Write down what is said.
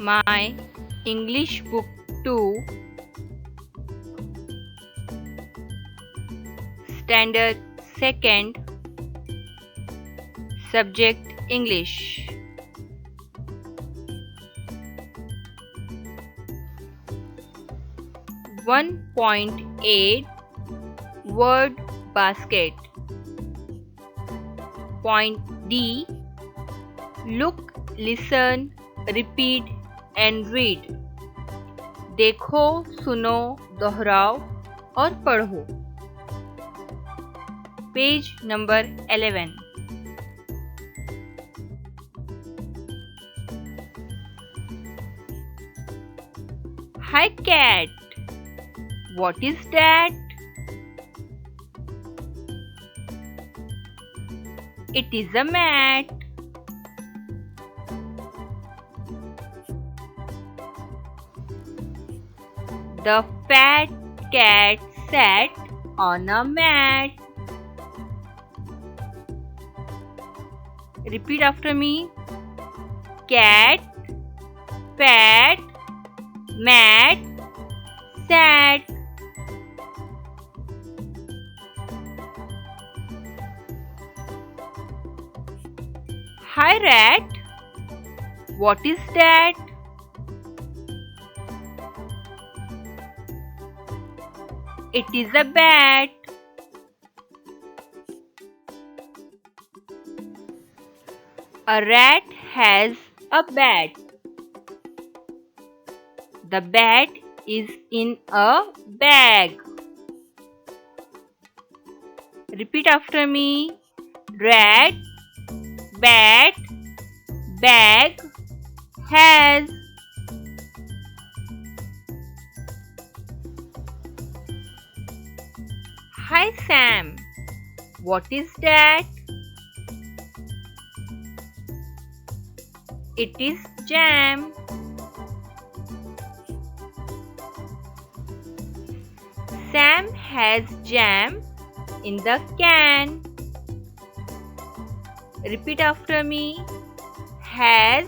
My English book 2, Standard 2nd, Subject English. .8 Word basket. Point D. Look, listen, repeat and read. देखो, सुनो, दोहराओ और पढ़ो. Page number 11. Hi cat. What is that? It is a mat. The fat cat sat on a mat. Repeat after me. Cat, fat, mat, sat. Hi rat. What is that? It is a bat. A rat has a bat. The bat is in a bag. Repeat after me. Rat, bat, bag, has. Hi Sam. What is that? It is jam. Sam has jam in the can. Repeat after me. Has